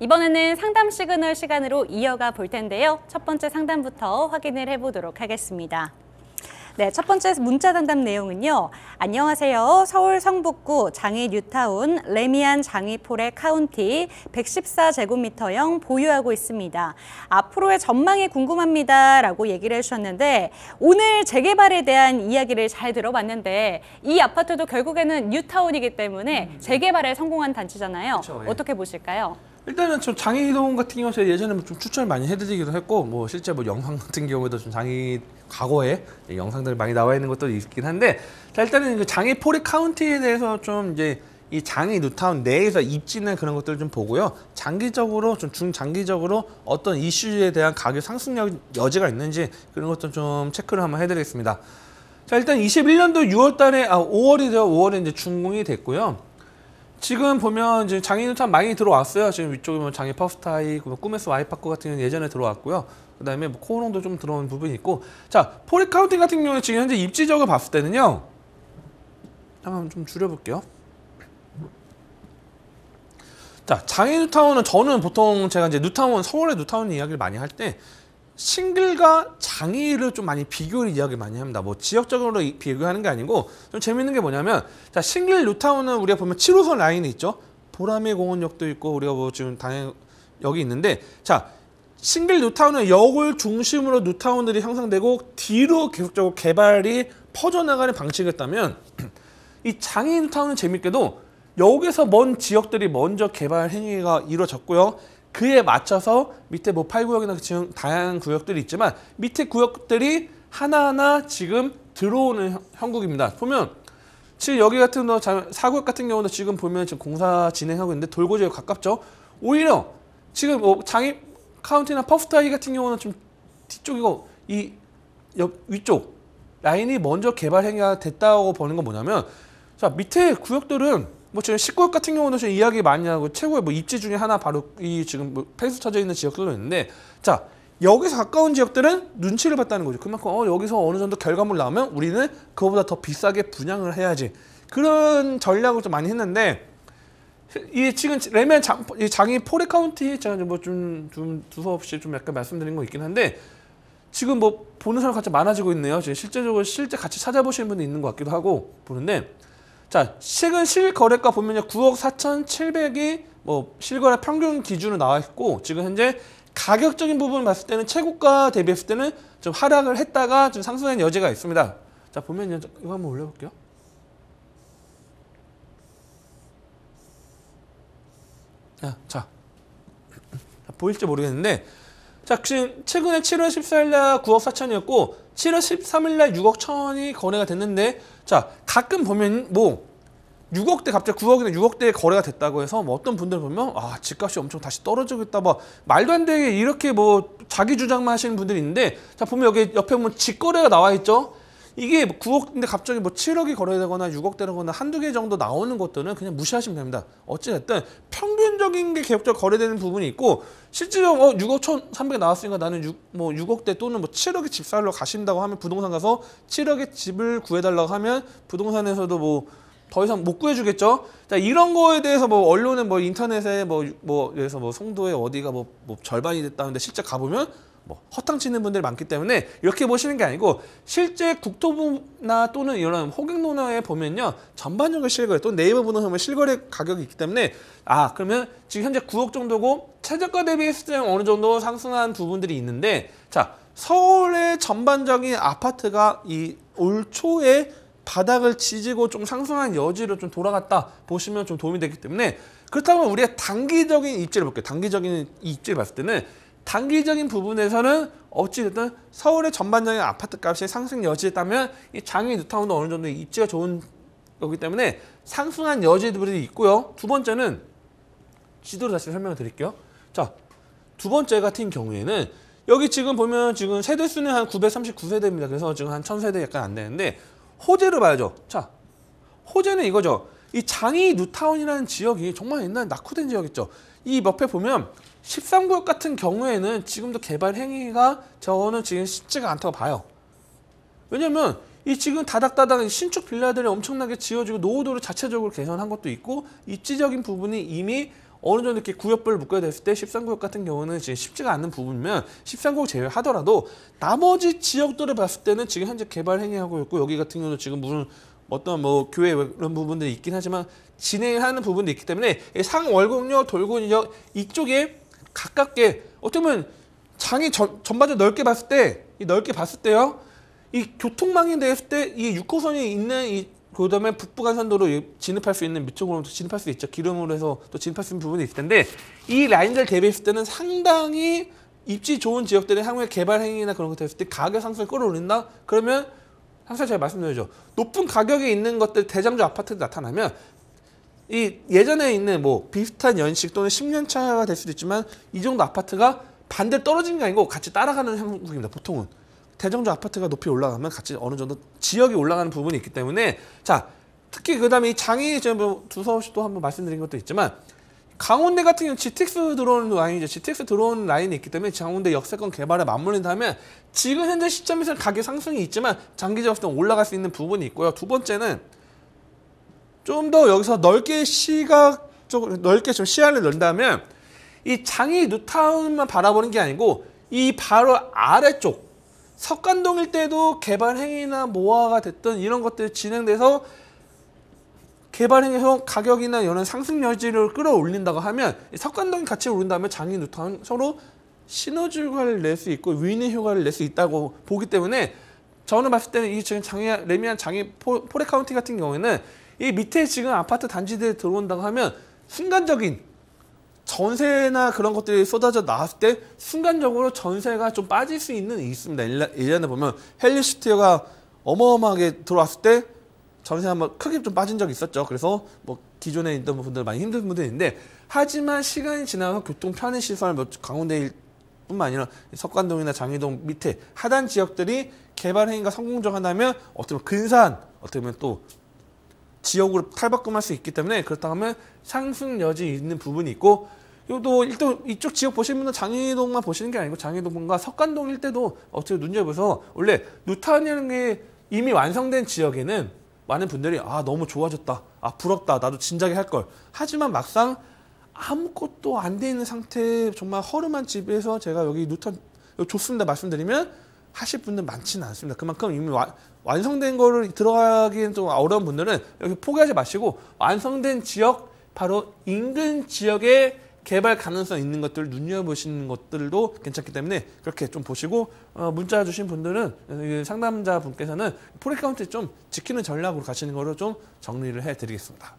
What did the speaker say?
이번에는 상담 시그널 시간으로 이어가 볼 텐데요. 첫 번째 상담부터 확인을 해보도록 하겠습니다. 네, 첫 번째 문자 상담 내용은요. 안녕하세요. 서울 성북구 장이 뉴타운 레미안 장이포레 카운티 114제곱미터형 보유하고 있습니다. 앞으로의 전망이 궁금합니다. 라고 얘기를 해주셨는데 오늘 재개발에 대한 이야기를 잘 들어봤는데 이 아파트도 결국에는 뉴타운이기 때문에 재개발에 성공한 단지잖아요. 그쵸, 예. 어떻게 보실까요? 일단은 좀 장이동 같은 경우는 제가 예전에 좀 추천을 많이 해드리기도 했고, 뭐 실제 뭐 영상 같은 경우에도 좀 과거에 영상들 많이 나와 있는 것도 있긴 한데, 자 일단은 그 장이 포리 카운티에 대해서 좀 이제 이 장이 뉴타운 내에서 입지나 그런 것들을 좀 보고요. 장기적으로 좀 중장기적으로 어떤 이슈에 대한 가격 상승 여지가 있는지 그런 것도 좀 체크를 한번 해드리겠습니다. 자 일단 21년도 6월달에 5월에 이제 준공이 됐고요. 지금 보면 이제 장이 뉴타운 많이 들어왔어요. 지금 위쪽에 뭐 장이 퍼스타이, 꿈에스 와이파크 같은 경우는 예전에 들어왔고요. 그다음에 뭐 코오롱도 좀 들어온 부분이 있고, 자 포리 카운티 같은 경우는 지금 현재 입지적으로 봤을 때는요. 잠깐 좀 줄여볼게요. 자 장이 뉴타운은 저는 보통 제가 이제 뉴타운 서울의 뉴타운 이야기를 많이 할 때 싱글과 장이를 좀 많이 비교를 이야기 많이 합니다. 뭐 지역적으로 비교하는 게 아니고 좀 재밌는 게 뭐냐면, 자 싱글 뉴타운은 우리가 보면 7호선 라인이 있죠. 보라매 공원역도 있고 우리가 뭐 지금 당연히 여기 있는데, 자 싱글 뉴타운은 역을 중심으로 뉴타운들이 형성되고 뒤로 계속적으로 개발이 퍼져나가는 방식이었다면 이 장이 뉴타운은 재밌게도 역에서 먼 지역들이 먼저 개발 행위가 이루어졌고요. 그에 맞춰서 밑에 뭐 8구역이나 지금 다양한 구역들이 있지만 밑에 구역들이 하나하나 지금 들어오는 형국입니다. 보면 지금 여기 같은 거 4구역 같은 경우도 지금 보면 지금 공사 진행하고 있는데 돌고지에 가깝죠. 오히려 지금 뭐 장이 카운티나 퍼스타이 같은 경우는 좀 뒤쪽이고 이 위쪽 라인이 먼저 개발 행위가 됐다고 보는 건 뭐냐면, 자 밑에 구역들은 뭐 지금 19역 같은 경우는 좀 이야기 많이 하고 최고의 뭐 입지 중에 하나 바로 이 지금 뭐 폐수 쳐져 있는 지역들도 있는데, 자 여기서 가까운 지역들은 눈치를 봤다는 거죠. 그만큼 여기서 어느 정도 결과물 나오면 우리는 그거보다 더 비싸게 분양을 해야지, 그런 전략을 좀 많이 했는데, 이 지금 레미안 장이 포레 카운티 제가 뭐 좀 두서없이 좀 약간 말씀드린 거 있긴 한데 지금 뭐 보는 사람 같이 많아지고 있네요. 지금 실제 같이 찾아보시는 분도 있는 것 같기도 하고 보는데, 자 최근 실거래가 보면요 9억 4,700이 뭐 실거래 평균 기준으로 나와 있고, 지금 현재 가격적인 부분을 봤을 때는 최고가 대비했을 때는 좀 하락을 했다가 좀 상승한 여지가 있습니다. 자 보면요, 이거 한번 올려볼게요. 자 보일지 모르겠는데, 자 지금 최근에 7월 14일 날 9억 4천이었고 7월 13일 날 6억 1천이 거래가 됐는데, 자 가끔 보면 뭐 6억대 갑자기 9억이나 6억대에 거래가 됐다고 해서 뭐 어떤 분들 보면 집값이 엄청 다시 떨어지고 있다, 뭐 말도 안 되게 이렇게 뭐 자기 주장만 하시는 분들이 있는데, 자 보면 여기 옆에 보면 직거래가 나와 있죠. 이게 9억인데 갑자기 뭐 7억이 거래되거나 6억대라거나 한두 개 정도 나오는 것들은 그냥 무시하시면 됩니다. 어찌됐든 평균적인 게 계속적으로 거래되는 부분이 있고, 실제로 6억 1,300 나왔으니까 나는 6억대 또는 뭐 7억에 집 사러 가신다고 하면 부동산 가서 7억에 집을 구해달라고 하면 부동산에서도 뭐 더 이상 못 구해주겠죠. 자 이런 거에 대해서 뭐 언론에 뭐 인터넷에 그래서 뭐 송도에 어디가 뭐 절반이 됐다는데 실제 가보면 뭐 허탕치는 분들이 많기 때문에 이렇게 보시는 게 아니고, 실제 국토부나 또는 이런 호갱노나에 보면요 전반적인 실거래 또 네이버 부동산 실거래 가격이 있기 때문에 그러면 지금 현재 9억 정도고 최저가 대비했을 때 어느 정도 상승한 부분들이 있는데, 자 서울의 전반적인 아파트가 이 올 초에 바닥을 지지고 좀 상승한 여지로 좀 돌아갔다 보시면 좀 도움이 되기 때문에, 그렇다면 우리가 단기적인 입지를 볼게요. 단기적인 입지를 봤을 때는 단기적인 부분에서는 어찌됐든 서울의 전반적인 아파트 값이 상승 여지에 따면 이 장이 뉴타운도 어느 정도 입지가 좋은 거기 때문에 상승한 여지들이 있고요. 두 번째는 지도로 다시 설명을 드릴게요. 자, 두 번째 같은 경우에는 여기 지금 보면 지금 세대 수는 한 939세대입니다. 그래서 지금 한 1000세대 약간 안 되는데, 호재를 봐야죠. 자, 호재는 이거죠. 이 장이 뉴타운이라는 지역이 정말 옛날 낙후된 지역이죠. 이 옆에 보면 13구역 같은 경우에는 지금도 개발 행위가 저는 지금 쉽지가 않다고 봐요. 왜냐면 이 지금 다닥다닥 신축 빌라들이 엄청나게 지어지고 노후도를 자체적으로 개선한 것도 있고, 입지적인 부분이 이미 어느 정도 이렇게 구역별로 묶어야 됐을 때 13구역 같은 경우는 지금 쉽지가 않는 부분이면 13구역 제외하더라도 나머지 지역들을 봤을 때는 지금 현재 개발 행위하고 있고 여기 같은 경우는 지금 무슨 어떤 뭐 교회 이런 부분들이 있긴 하지만 진행하는 부분도 있기 때문에 상월곡역, 돌고역 이쪽에 가깝게 어떻게 보면 장이 전반적으로 넓게 봤을 때 이 넓게 봤을 때요. 이 교통망이 됐을 때 이 6호선이 있는 이 그다음에 북부간선도로 진입할 수 있는 밑쪽으로 진입할 수 있죠. 기름으로 해서 또 진입할 수 있는 부분이 있을 텐데 이 라인들 대비했을 때는 상당히 입지 좋은 지역들의 향후에 개발 행위나 그런 것 됐을 때 가격 상승을 끌어올린다. 그러면 항상 제가 말씀드리죠. 높은 가격에 있는 것들 대장주 아파트가 나타나면 이 예전에 있는 뭐 비슷한 연식 또는 10년 차가 될 수도 있지만 이 정도 아파트가 반대로 떨어지는 게 아니고 같이 따라가는 형국입니다. 보통은. 대장주 아파트가 높이 올라가면 같이 어느 정도 지역이 올라가는 부분이 있기 때문에 자 특히 그다음에 이 장이 제가 두서없이도 한번 말씀드린 것도 있지만 강원대 같은 경우는 GTX 들어오는 라인이죠. GTX 들어오는 라인이 있기 때문에 강원대 역세권 개발에 맞물린다면 지금 현재 시점에서는 가격 상승이 있지만 장기적으로 올라갈 수 있는 부분이 있고요. 두 번째는 좀 더 여기서 넓게 시각적으로 넓게 좀 시야를 넣는다면 이 장이 뉴타운만 바라보는 게 아니고 이 바로 아래쪽 석관동 일대도 개발 행위나 모아가 됐던 이런 것들이 진행돼서 개발 행위에서 가격이나 이런 상승 여지를 끌어올린다고 하면 석관동이 같이 오른다면 장이 뉴타운 서로 시너지 효과를 낼 수 있고 윈의 효과를 낼 수 있다고 보기 때문에 저는 봤을 때는 이 지금 레미안 장이 포레 카운티 같은 경우에는 이 밑에 지금 아파트 단지들이 들어온다고 하면 순간적인 전세나 그런 것들이 쏟아져 나왔을 때 순간적으로 전세가 좀 빠질 수 있는 게 있습니다. 예전에 보면 헬리시티어가 어마어마하게 들어왔을 때 전세 한번 크게 좀 빠진 적이 있었죠. 그래서 뭐 기존에 있던 분들 많이 힘든 분들이 있는데 하지만 시간이 지나서 교통 편의 시설 뭐 강원대뿐만 아니라 석관동이나 장희동 밑에 하단 지역들이 개발 행위가 성공적한다면 어떻게 보면 근사한 어떻게 보면 또 지역으로 탈바꿈할 수 있기 때문에 그렇다고 하면 상승 여지 있는 부분이 있고 또 이쪽 지역 보시는 분은 장희동만 보시는 게 아니고 장희동과 석관동 일대도 어떻게 눈여겨서 원래 뉴타운이라는 게 이미 완성된 지역에는 많은 분들이 아 너무 좋아졌다, 아 부럽다, 나도 진작에 할 걸. 하지만 막상 아무것도 안 돼 있는 상태 정말 허름한 집에서 제가 여기 뉴타운 좋습니다 말씀드리면 하실 분들 많지는 않습니다. 그만큼 이미 완성된 거를 들어가기엔 좀 어려운 분들은 여기 포기하지 마시고 완성된 지역 바로 인근 지역에 개발 가능성 있는 것들을 눈여보시는 것들도 괜찮기 때문에 그렇게 좀 보시고 문자 주신 분들은 상담자 분께서는 포레카운트 좀 지키는 전략으로 가시는 거로 좀 정리를 해드리겠습니다.